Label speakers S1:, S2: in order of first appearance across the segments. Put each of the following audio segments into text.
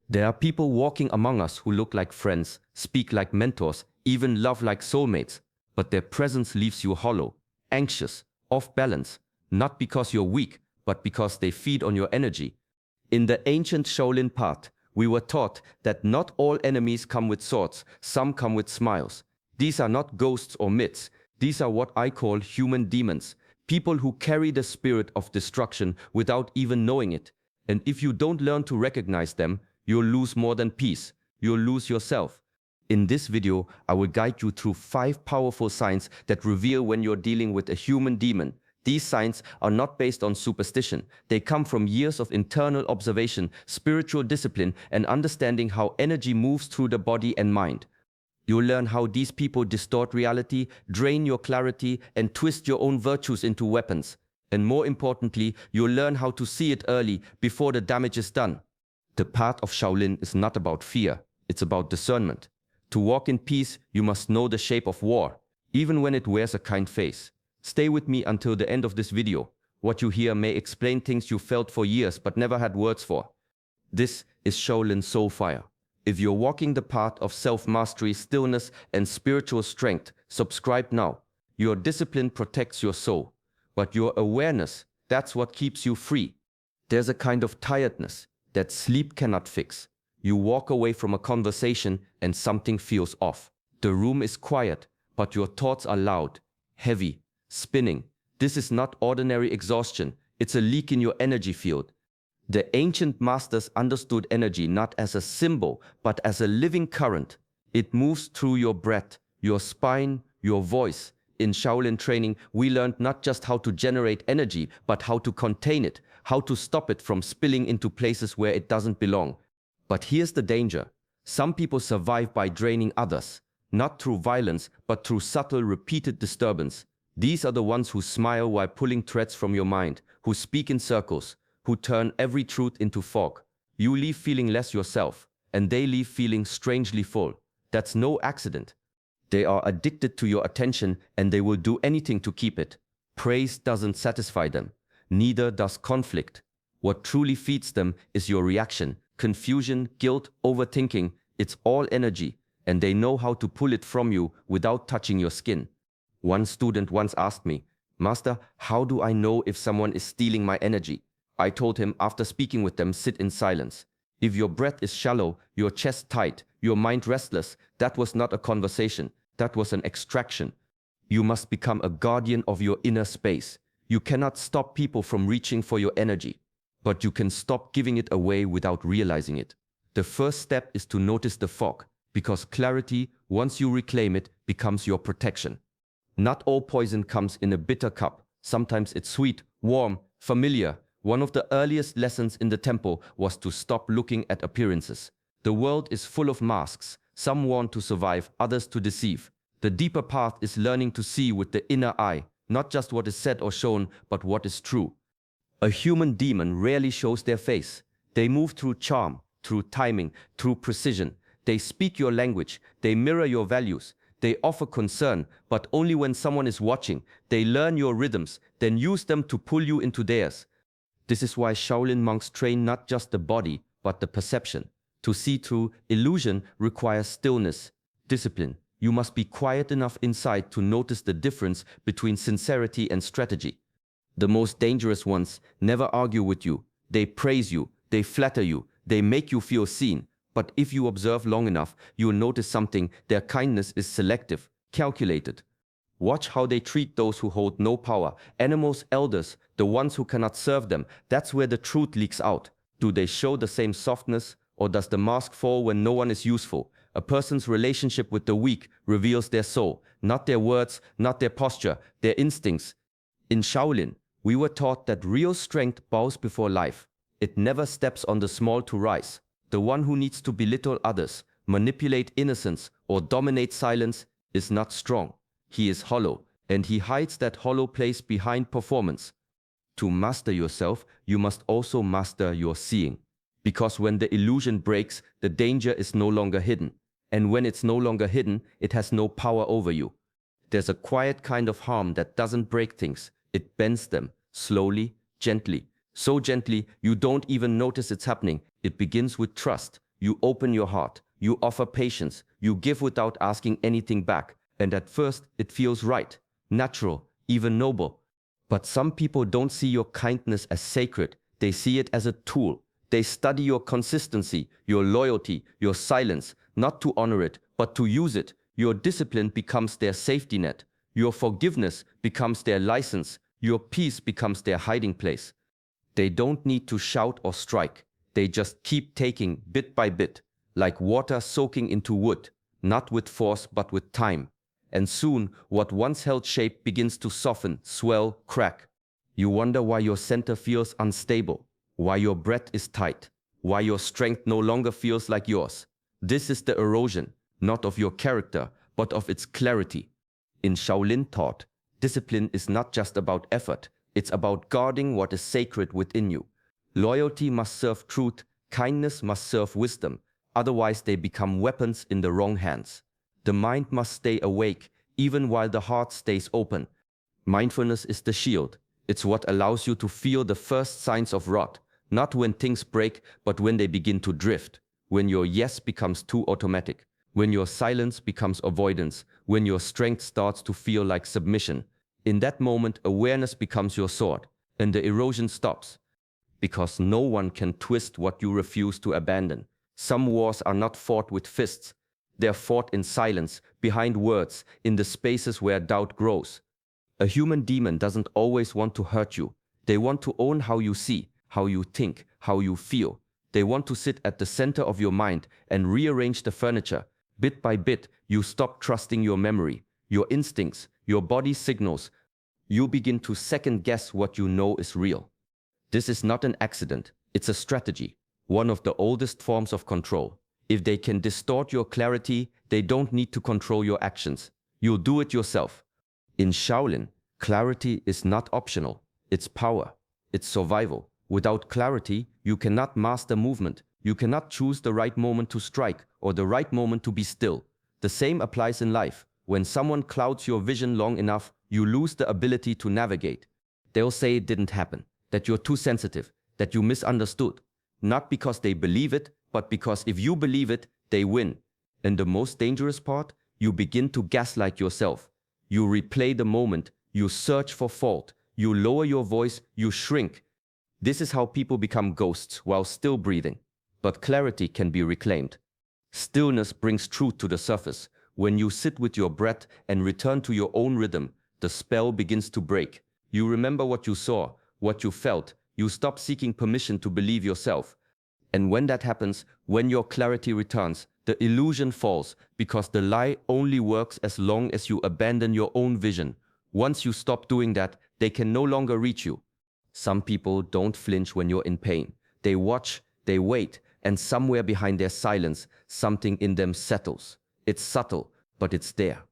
S1: There are people walking among us who look like friends, speak like mentors, even love like soulmates, but their presence leaves you hollow, anxious, off balance, not because you're weak, but because they feed on your energy. In the ancient Shaolin path, we were taught that not all enemies come with swords, some come with smiles. These are not ghosts or myths, these are what I call human demons, people who carry the spirit of destruction without even knowing it. And if you don't learn to recognize them, you'll lose more than peace, you'll lose yourself. In this video, I will guide you through 5 powerful signs that reveal when you're dealing with a human demon. These signs are not based on superstition. They come from years of internal observation, spiritual discipline, and understanding how energy moves through the body and mind. You'll learn how these people distort reality, drain your clarity, and twist your own virtues into weapons. And more importantly, you'll learn how to see it early, before the damage is done. The path of Shaolin is not about fear, it's about discernment. To walk in peace, you must know the shape of war, even when it wears a kind face. Stay with me until the end of this video. What you hear may explain things you felt for years but never had words for. This is Shaolin Soul Fire. If you're walking the path of self-mastery, stillness, and spiritual strength, subscribe now. Your discipline protects your soul, but your awareness, that's what keeps you free. There's a kind of tiredness that sleep cannot fix. You walk away from a conversation and something feels off. The room is quiet, but your thoughts are loud, heavy, spinning. This is not ordinary exhaustion, it's a leak in your energy field. The ancient masters understood energy not as a symbol, but as a living current. It moves through your breath, your spine, your voice. In Shaolin training, we learned not just how to generate energy, but how to contain it, how to stop it from spilling into places where it doesn't belong. But here's the danger. Some people survive by draining others, not through violence, but through subtle, repeated disturbance. These are the ones who smile while pulling threads from your mind, who speak in circles, who turn every truth into fog. You leave feeling less yourself, and they leave feeling strangely full. That's no accident. They are addicted to your attention, and they will do anything to keep it. Praise doesn't satisfy them. Neither does conflict. What truly feeds them is your reaction. Confusion, guilt, overthinking, it's all energy, and they know how to pull it from you without touching your skin. One student once asked me, "Master, how do I know if someone is stealing my energy?" I told him, after speaking with them, sit in silence. If your breath is shallow, your chest tight, your mind restless, that was not a conversation, that was an extraction. You must become a guardian of your inner space. You cannot stop people from reaching for your energy, but you can stop giving it away without realizing it. The first step is to notice the fog, because clarity, once you reclaim it, becomes your protection. Not all poison comes in a bitter cup. Sometimes it's sweet, warm, familiar. One of the earliest lessons in the temple was to stop looking at appearances. The world is full of masks, some worn to survive, others to deceive. The deeper path is learning to see with the inner eye, not just what is said or shown, but what is true. A human demon rarely shows their face. They move through charm, through timing, through precision. They speak your language, they mirror your values. They offer concern, but only when someone is watching. They learn your rhythms, then use them to pull you into theirs. This is why Shaolin monks train not just the body, but the perception. To see through illusion requires stillness, discipline. You must be quiet enough inside to notice the difference between sincerity and strategy. The most dangerous ones never argue with you. They praise you, they flatter you, they make you feel seen. But if you observe long enough, you'll notice something. Their kindness is selective, calculated. Watch how they treat those who hold no power, animals, elders, the ones who cannot serve them. That's where the truth leaks out. Do they show the same softness, or does the mask fall when no one is useful? A person's relationship with the weak reveals their soul, not their words, not their posture, their instincts. In Shaolin, we were taught that real strength bows before life. It never steps on the small to rise. The one who needs to belittle others, manipulate innocence, or dominate silence is not strong. He is hollow, and he hides that hollow place behind performance. To master yourself, you must also master your seeing. Because when the illusion breaks, the danger is no longer hidden. And when it's no longer hidden, it has no power over you. There's a quiet kind of harm that doesn't break things. It bends them, slowly, gently. So gently, you don't even notice it's happening. It begins with trust. You open your heart. You offer patience. You give without asking anything back. And at first, it feels right, natural, even noble. But some people don't see your kindness as sacred. They see it as a tool. They study your consistency, your loyalty, your silence, not to honor it, but to use it. Your discipline becomes their safety net. Your forgiveness becomes their license. Your peace becomes their hiding place. They don't need to shout or strike. They just keep taking bit by bit, like water soaking into wood, not with force but with time. And soon, what once held shape begins to soften, swell, crack. You wonder why your center feels unstable, why your breath is tight, why your strength no longer feels like yours. This is the erosion, not of your character, but of its clarity. In Shaolin thought, discipline is not just about effort, it's about guarding what is sacred within you. Loyalty must serve truth, kindness must serve wisdom, otherwise they become weapons in the wrong hands. The mind must stay awake, even while the heart stays open. Mindfulness is the shield. It's what allows you to feel the first signs of rot, not when things break, but when they begin to drift, when your yes becomes too automatic, when your silence becomes avoidance, when your strength starts to feel like submission. In that moment, awareness becomes your sword, and the erosion stops. Because no one can twist what you refuse to abandon. Some wars are not fought with fists. They are fought in silence, behind words, in the spaces where doubt grows. A human demon doesn't always want to hurt you. They want to own how you see, how you think, how you feel. They want to sit at the center of your mind and rearrange the furniture. Bit by bit, you stop trusting your memory, your instincts, your body signals. You begin to second guess what you know is real. This is not an accident, it's a strategy, one of the oldest forms of control. If they can distort your clarity, they don't need to control your actions. You'll do it yourself. In Shaolin, clarity is not optional. It's power. It's survival. Without clarity, you cannot master movement. You cannot choose the right moment to strike or the right moment to be still. The same applies in life. When someone clouds your vision long enough, you lose the ability to navigate. They'll say it didn't happen, that you're too sensitive, that you misunderstood. Not because they believe it, but because if you believe it, they win. And the most dangerous part, you begin to gaslight yourself. You replay the moment, you search for fault, you lower your voice, you shrink. This is how people become ghosts while still breathing. But clarity can be reclaimed. Stillness brings truth to the surface. When you sit with your breath and return to your own rhythm, the spell begins to break. You remember what you saw, what you felt. You stop seeking permission to believe yourself. And when that happens, when your clarity returns, the illusion falls, because the lie only works as long as you abandon your own vision. Once you stop doing that, they can no longer reach you. Some people don't flinch when you're in pain. They watch, they wait, and somewhere behind their silence, something in them settles. It's subtle, but it's there.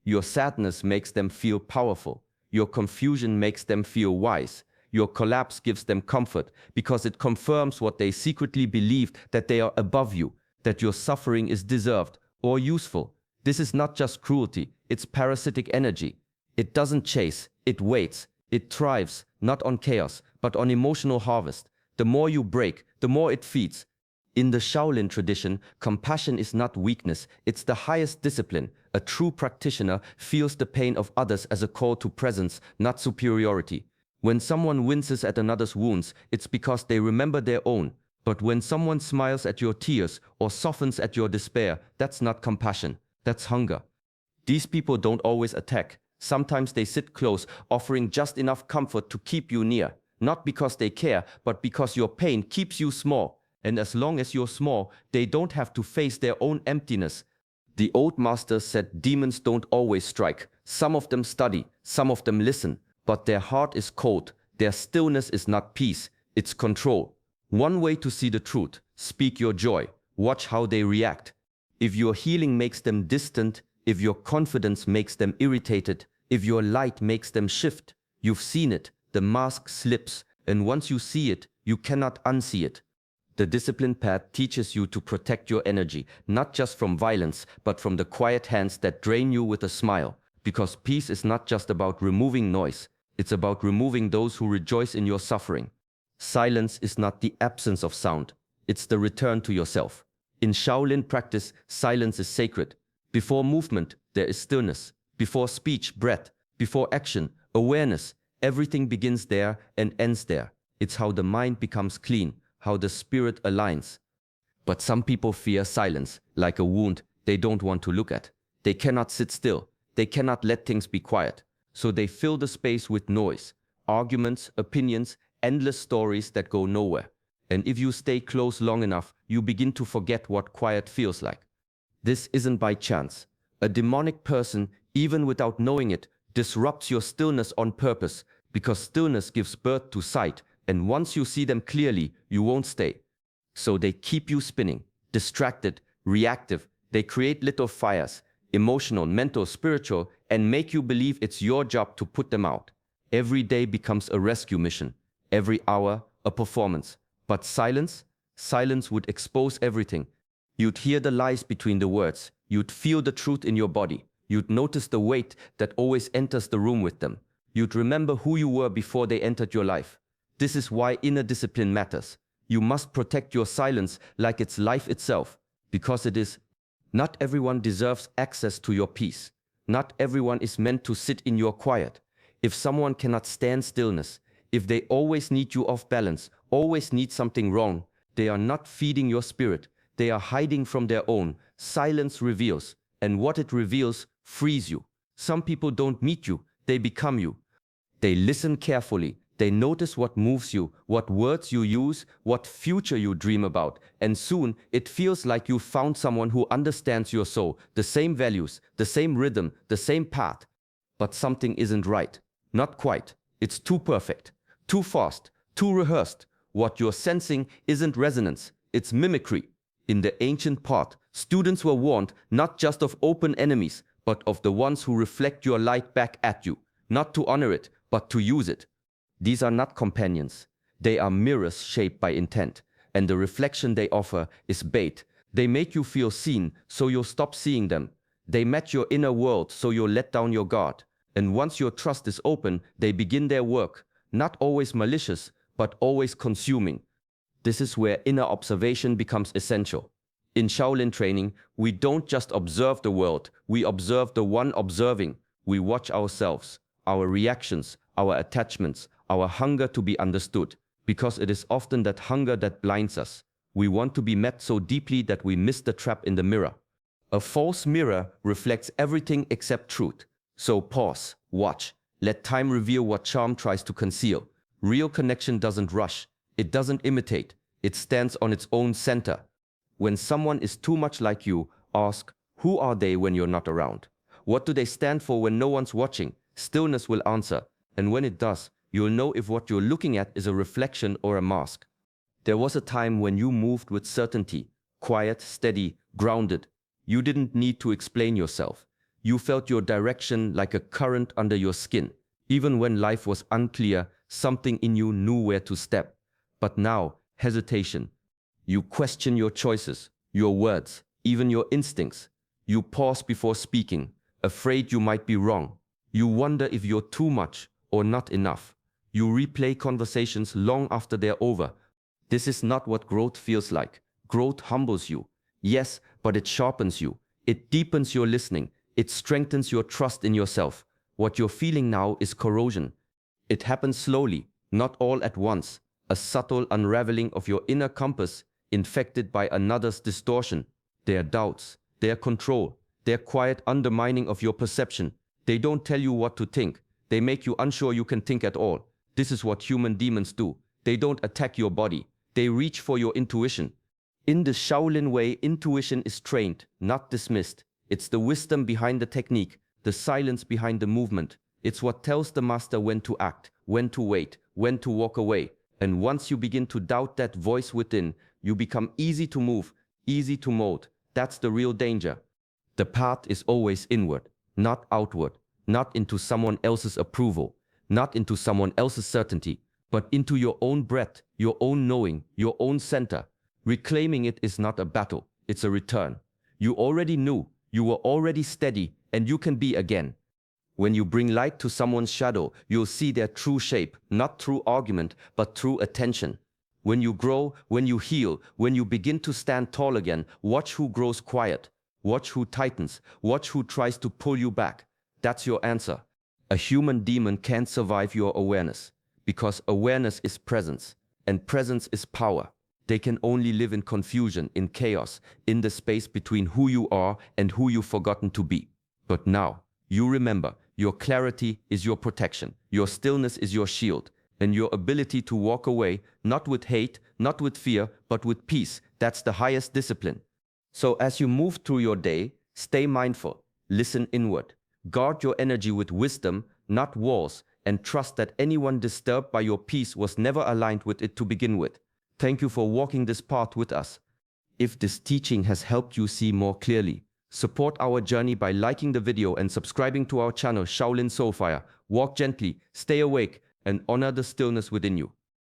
S1: Your sadness makes them feel powerful. Your confusion makes them feel wise. Your collapse gives them comfort because it confirms what they secretly believed, that they are above you, that your suffering is deserved or useful. This is not just cruelty, it's parasitic energy. It doesn't chase, it waits. It thrives, not on chaos, but on emotional harvest. The more you break, the more it feeds. In the Shaolin tradition, compassion is not weakness, it's the highest discipline. A true practitioner feels the pain of others as a call to presence, not superiority. When someone winces at another's wounds, it's because they remember their own. But when someone smiles at your tears or softens at your despair, that's not compassion, that's hunger. These people don't always attack. Sometimes they sit close, offering just enough comfort to keep you near. Not because they care, but because your pain keeps you small. And as long as you're small, they don't have to face their own emptiness. The old masters said demons don't always strike. Some of them study, some of them listen. But their heart is cold. Their stillness is not peace, it's control. One way to see the truth: speak your joy. Watch how they react. If your healing makes them distant, if your confidence makes them irritated, if your light makes them shift, you've seen it. The mask slips, and once you see it, you cannot unsee it. The discipline path teaches you to protect your energy, not just from violence, but from the quiet hands that drain you with a smile. Because peace is not just about removing noise. It's about removing those who rejoice in your suffering. Silence is not the absence of sound. It's the return to yourself. In Shaolin practice, silence is sacred. Before movement, there is stillness. Before speech, breath. Before action, awareness. Everything begins there and ends there. It's how the mind becomes clean, how the spirit aligns. But some people fear silence, like a wound they don't want to look at. They cannot sit still. They cannot let things be quiet. So they fill the space with noise, arguments, opinions, endless stories that go nowhere. And if you stay close long enough, you begin to forget what quiet feels like. This isn't by chance. A demonic person, even without knowing it, disrupts your stillness on purpose, because stillness gives birth to sight, and once you see them clearly, you won't stay. So they keep you spinning, distracted, reactive. They create little fires, emotional, mental, spiritual, and make you believe it's your job to put them out. Every day becomes a rescue mission. Every hour, a performance. But silence would expose everything. You'd hear the lies between the words. You'd feel the truth in your body. You'd notice the weight that always enters the room with them. You'd remember who you were before they entered your life. This is why inner discipline matters. You must protect your silence like it's life itself, because it is. Not everyone deserves access to your peace. Not everyone is meant to sit in your quiet. If someone cannot stand stillness, if they always need you off balance, always need something wrong, they are not feeding your spirit. They are hiding from their own. Silence reveals, and what it reveals frees you. Some people don't meet you, they become you. They listen carefully. They notice what moves you, what words you use, what future you dream about, and soon it feels like you found someone who understands your soul, the same values, the same rhythm, the same path. But something isn't right. Not quite. It's too perfect, too fast, too rehearsed. What you're sensing isn't resonance, it's mimicry. In the ancient part, students were warned not just of open enemies, but of the ones who reflect your light back at you, not to honor it, but to use it. These are not companions. They are mirrors shaped by intent, and the reflection they offer is bait. They make you feel seen, so you'll stop seeing them. They match your inner world, so you'll let down your guard. And once your trust is open, they begin their work, not always malicious, but always consuming. This is where inner observation becomes essential. In Shaolin training, we don't just observe the world, we observe the one observing. We watch ourselves, our reactions, our attachments, our hunger to be understood, because it is often that hunger that blinds us. We want to be met so deeply that we miss the trap in the mirror. A false mirror reflects everything except truth. So pause, watch, let time reveal what charm tries to conceal. Real connection doesn't rush, it doesn't imitate, it stands on its own center. When someone is too much like you, ask, who are they when you're not around? What do they stand for when no one's watching? Stillness will answer, and when it does, you'll know if what you're looking at is a reflection or a mask. There was a time when you moved with certainty, quiet, steady, grounded. You didn't need to explain yourself. You felt your direction like a current under your skin. Even when life was unclear, something in you knew where to step. But now, hesitation. You question your choices, your words, even your instincts. You pause before speaking, afraid you might be wrong. You wonder if you're too much or not enough. You replay conversations long after they're over. This is not what growth feels like. Growth humbles you. Yes, but it sharpens you. It deepens your listening. It strengthens your trust in yourself. What you're feeling now is corrosion. It happens slowly, not all at once. A subtle unraveling of your inner compass, infected by another's distortion. Their doubts, their control, their quiet undermining of your perception. They don't tell you what to think. They make you unsure you can think at all. This is what human demons do. They don't attack your body. They reach for your intuition. In the Shaolin way, intuition is trained, not dismissed. It's the wisdom behind the technique, the silence behind the movement. It's what tells the master when to act, when to wait, when to walk away. And once you begin to doubt that voice within, you become easy to move, easy to mold. That's the real danger. The path is always inward, not outward, not into someone else's approval, not into someone else's certainty, but into your own breath, your own knowing, your own center. Reclaiming it is not a battle, it's a return. You already knew, you were already steady, and you can be again. When you bring light to someone's shadow, you'll see their true shape, not through argument, but through attention. When you grow, when you heal, when you begin to stand tall again, watch who grows quiet. Watch who tightens. Watch who tries to pull you back. That's your answer. A human demon can't survive your awareness, because awareness is presence, and presence is power. They can only live in confusion, in chaos, in the space between who you are and who you've forgotten to be. But now, you remember, your clarity is your protection, your stillness is your shield, and your ability to walk away, not with hate, not with fear, but with peace, that's the highest discipline. So as you move through your day, stay mindful, listen inward, guard your energy with wisdom, not walls, and trust that anyone disturbed by your peace was never aligned with it to begin with. Thank you for walking this path with us. If this teaching has helped you see more clearly, support our journey by liking the video and subscribing to our channel Shaolin Soulfire. Walk gently, stay awake, and honor the stillness within you.